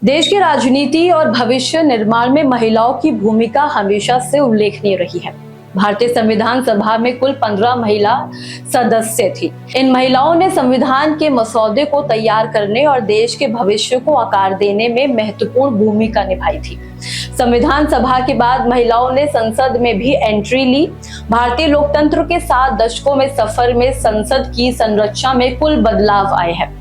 देश की राजनीति और भविष्य निर्माण में महिलाओं की भूमिका हमेशा से उल्लेखनीय रही है। भारतीय संविधान सभा में कुल 15 महिला सदस्य थी। इन महिलाओं ने संविधान के मसौदे को तैयार करने और देश के भविष्य को आकार देने में महत्वपूर्ण भूमिका निभाई थी। संविधान सभा के बाद महिलाओं ने संसद में भी एंट्री ली। भारतीय लोकतंत्र के 7 दशकों में सफर में संसद की संरचना में कुल बदलाव आए हैं,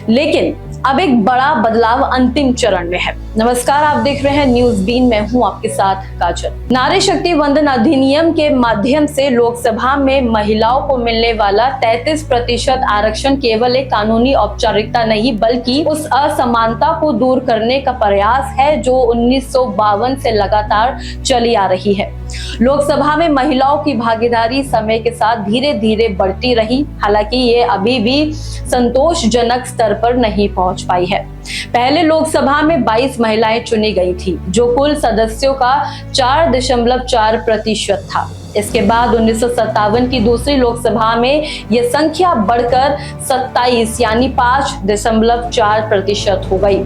लेकिन अब एक बड़ा बदलाव अंतिम चरण में है। नमस्कार, आप देख रहे हैं न्यूज बीन, मैं हूं आपके साथ काजल। नारी शक्ति वंदन अधिनियम के माध्यम से लोकसभा में महिलाओं को मिलने वाला 33% आरक्षण केवल एक कानूनी औपचारिकता नहीं, बल्कि उस असमानता को दूर करने का प्रयास है जो 1952 से लगातार चली आ रही है। लोकसभा में महिलाओं की भागीदारी समय के साथ धीरे धीरे बढ़ती रही, हालांकि ये अभी भी संतोषजनक स्तर पर नहीं पहुंच पाई है। पहले लोकसभा में 22 महिलाएं चुनी गई थी, जो कुल सदस्यों का 4.4% था। इसके बाद 1957 की दूसरी लोकसभा में यह संख्या बढ़कर 27 यानी 5.4% हो गई।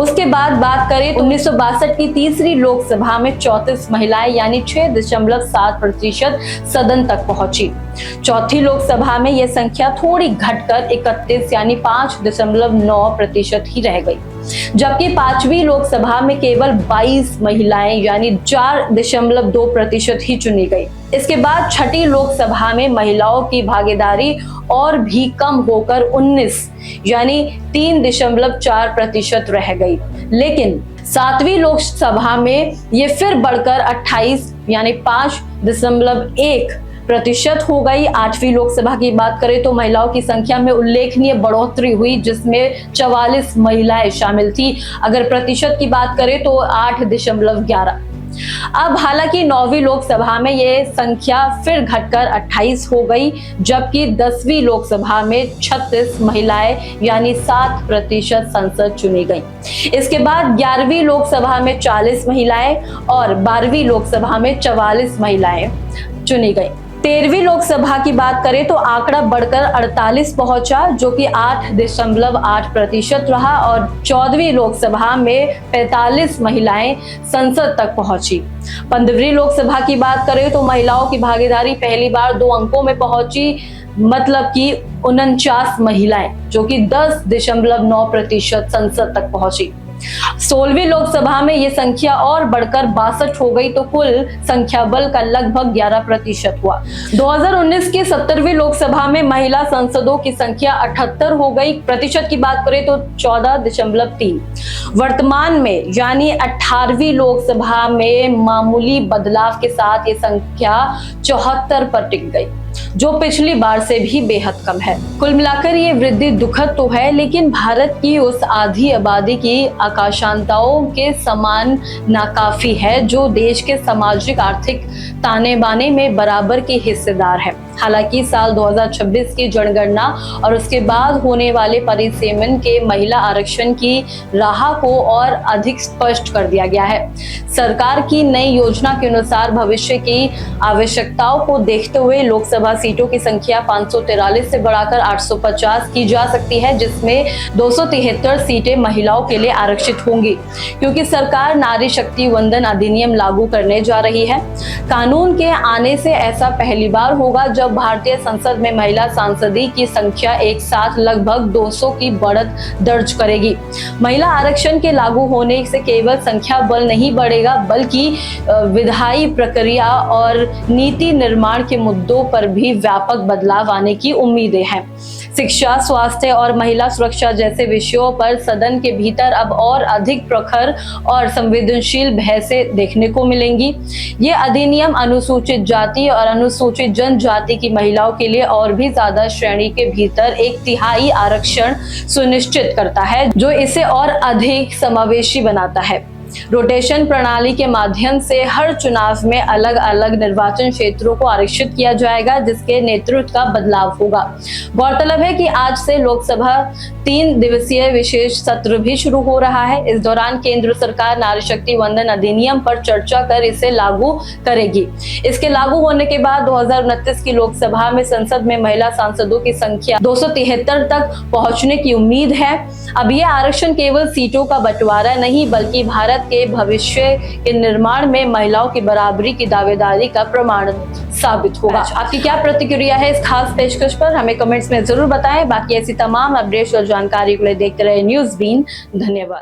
उसके बाद बात करें तो 1962 की तीसरी लोकसभा में 34 महिलाएं यानी 6.7% सदन तक पहुंची। चौथी लोकसभा में यह संख्या थोड़ी घटकर 31 यानी 5.9% ही रह गई, जबकि पांचवी लोकसभा में केवल 22 महिलाएं यानी 4.2% ही चुनी गई। इसके बाद छठी लोकसभा में महिलाओं की भागीदारी और भी कम होकर 19 यानी 3.4% रह गई, लेकिन सातवीं लोकसभा में ये फिर बढ़कर 28 यानी 5.1% हो गई। आठवीं लोकसभा की बात करें तो महिलाओं की संख्या में उल्लेखनीय बढ़ोतरी हुई, जिसमें 44 महिलाएं शामिल थी। अगर प्रतिशत की बात करें तो 8.11। अब हालांकि 9वीं लोकसभा में ये संख्या फिर घटकर 28 हो गई, जबकि 10वीं लोकसभा में 36 महिलाएं यानी 7% संसद चुनी गई। इसके बाद 11वीं लोकसभा में 40 महिलाएं और 12वीं लोकसभा में 44 महिलाएं चुनी गई। 13वीं लोकसभा की बात करें तो आंकड़ा बढ़कर 48 पहुंचा, जो कि 8.8% रहा, और 14वीं लोकसभा में 45 महिलाएं संसद तक पहुंची। 15वीं लोकसभा की बात करें तो महिलाओं की भागीदारी पहली बार 2 अंकों में पहुंची, मतलब कि 49 महिलाएं, जो कि 10.9% संसद तक पहुंची। 16वीं लोकसभा में यह संख्या और बढ़कर 62 हो गई, तो कुल संख्या बल का लगभग 11% हुआ। 2019 की 70वीं लोकसभा में महिला सांसदों की संख्या 78 हो गई। प्रतिशत की बात करें तो 14.3। वर्तमान में यानी 18वीं लोकसभा में मामूली बदलाव के साथ ये संख्या 74 पर टिक गई, जो पिछली बार से भी बेहद कम है। कुल मिलाकर ये वृद्धि दुखद तो है, लेकिन भारत की उस आधी आबादी की आकांक्षाओं के समान नाकाफी है जो देश के सामाजिक आर्थिक ताने बाने में बराबर की हिस्सेदार है। हालांकि साल 2026 की जनगणना और उसके बाद होने वाले परिसीमन के महिला आरक्षण की राह को और अधिक स्पष्ट कर दिया गया है। सरकार की नई योजना के अनुसार भविष्य की आवश्यकताओं को देखते हुए लोकसभा सीटों की संख्या 543 से बढ़ाकर 850 की जा सकती है, जिसमें 273 सीटें महिलाओं के लिए आरक्षित होंगी, क्योंकि सरकार नारी शक्ति वंदन अधिनियम लागू करने जा रही है। कानून के आने से ऐसा पहली बार होगा जब भारतीय संसद में महिला सांसदी की संख्या एक साथ लगभग 200 की बढ़त दर्ज करेगी। महिला आरक्षण के लागू होने से केवल संख्या बल नहीं बढ़ेगा, बल्कि विधायी प्रक्रिया और नीति निर्माण के मुद्दों पर भी व्यापक बदलाव आने की उम्मीदें हैं। शिक्षा, स्वास्थ्य और महिला सुरक्षा जैसे विषयों पर सदन के भीतर अब और अधिक प्रखर और संवेदनशील बहसें देखने को मिलेंगी। ये अधिनियम अनुसूचित जाति और अनुसूचित जनजाति की महिलाओं के लिए और भी ज्यादा श्रेणी के भीतर 1/3 आरक्षण सुनिश्चित करता है, जो इसे और अधिक समावेशी बनाता है। रोटेशन प्रणाली के माध्यम से हर चुनाव में अलग अलग निर्वाचन क्षेत्रों को आरक्षित किया जाएगा, जिसके नेतृत्व का बदलाव होगा। गौरतलब है कि आज से लोकसभा 3 दिवसीय विशेष सत्र भी शुरू हो रहा है। इस दौरान केंद्र सरकार नारी शक्ति वंदन अधिनियम पर चर्चा कर इसे लागू करेगी। इसके लागू होने के बाद 2029 की लोकसभा में संसद में महिला सांसदों की संख्या 273 तक पहुंचने की उम्मीद है। अब यह आरक्षण केवल सीटों का बंटवारा नहीं, बल्कि भारत के भविष्य के निर्माण में महिलाओं की बराबरी की दावेदारी का प्रमाण साबित होगा। आपकी क्या प्रतिक्रिया है इस खास पेशकश पर, हमें कमेंट्स में जरूर बताएं। बाकी ऐसी तमाम अपडेट्स और जानकारी के लिए देखते रहे न्यूज़ बीन। धन्यवाद।